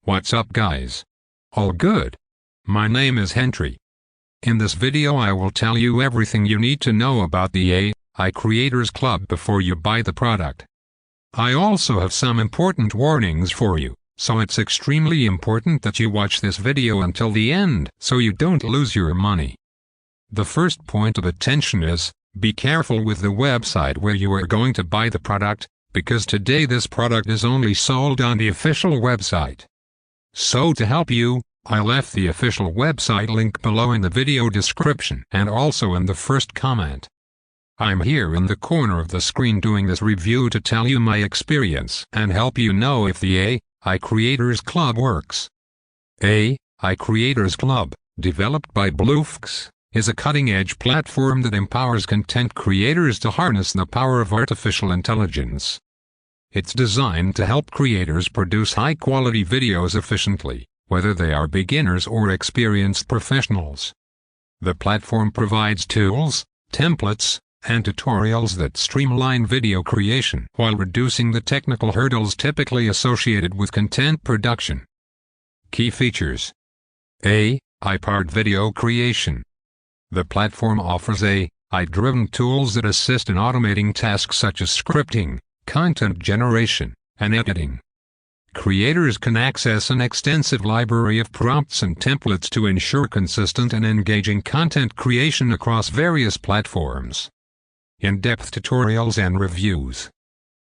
What's up guys? All good? My name is Henry. In this video I will tell you everything you need to know about the AI Creators Club before you buy the product. I also have some important warnings for you, so it's extremely important that you watch this video until the end so you don't lose your money. The first point of attention is, be careful with the website where you are going to buy the product, because today this product is only sold on the official website. So to help you, I left the official website link below in the video description and also in the first comment. I'm here in the corner of the screen doing this review to tell you my experience and help you know if the AI Creators Club works. AI Creators Club, developed by BlueFX, is a cutting-edge platform that empowers content creators to harness the power of artificial intelligence. It's designed to help creators produce high-quality videos efficiently, whether they are beginners or experienced professionals. The platform provides tools, templates, and tutorials that streamline video creation while reducing the technical hurdles typically associated with content production. Key features: AI-powered video creation. The platform offers AI-driven tools that assist in automating tasks such as scripting, content generation, and editing. Creators can access an extensive library of prompts and templates to ensure consistent and engaging content creation across various platforms. In-depth tutorials and reviews.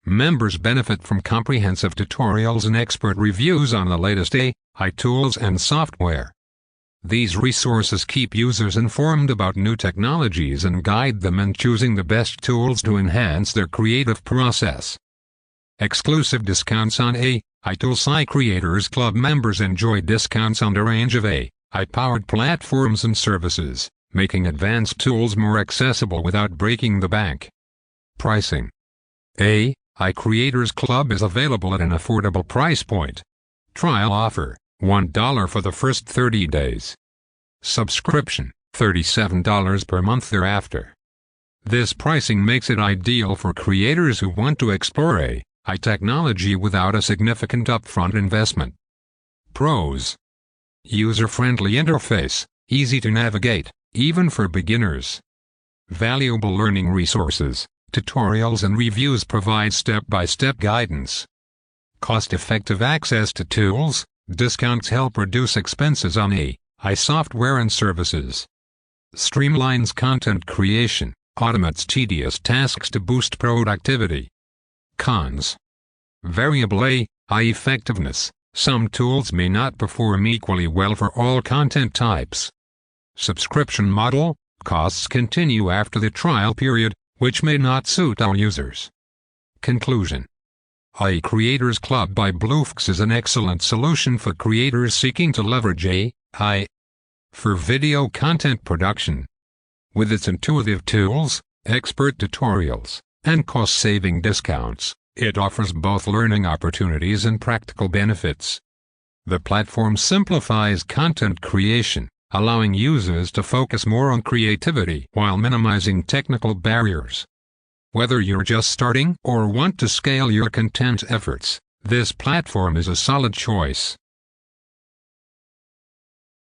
Members benefit from comprehensive tutorials and expert reviews on the latest AI tools and software. These resources keep users informed about new technologies and guide them in choosing the best tools to enhance their creative process. Exclusive discounts on AI tools. AI Creators Club members enjoy discounts on a range of AI-powered platforms and services, making advanced tools more accessible without breaking the bank. Pricing. AI Creators Club is available at an affordable price point. Trial offer: $1 for the first 30 days. Subscription: $37 per month thereafter. This pricing makes it ideal for creators who want to explore AI technology without a significant upfront investment. Pros: user-friendly interface, easy to navigate, even for beginners. Valuable learning resources, tutorials and reviews provide step-by-step guidance. Cost-effective access to tools. Discounts help reduce expenses on AI software and services. Streamlines content creation, automates tedious tasks to boost productivity. Cons: variable AI effectiveness. Some tools may not perform equally well for all content types. Subscription model. Costs continue after the trial period, which may not suit all users. Conclusion: AI Creators Club by BlueFX is an excellent solution for creators seeking to leverage AI for video content production. With its intuitive tools, expert tutorials, and cost-saving discounts, it offers both learning opportunities and practical benefits. The platform simplifies content creation, allowing users to focus more on creativity while minimizing technical barriers. Whether you're just starting or want to scale your content efforts, this platform is a solid choice.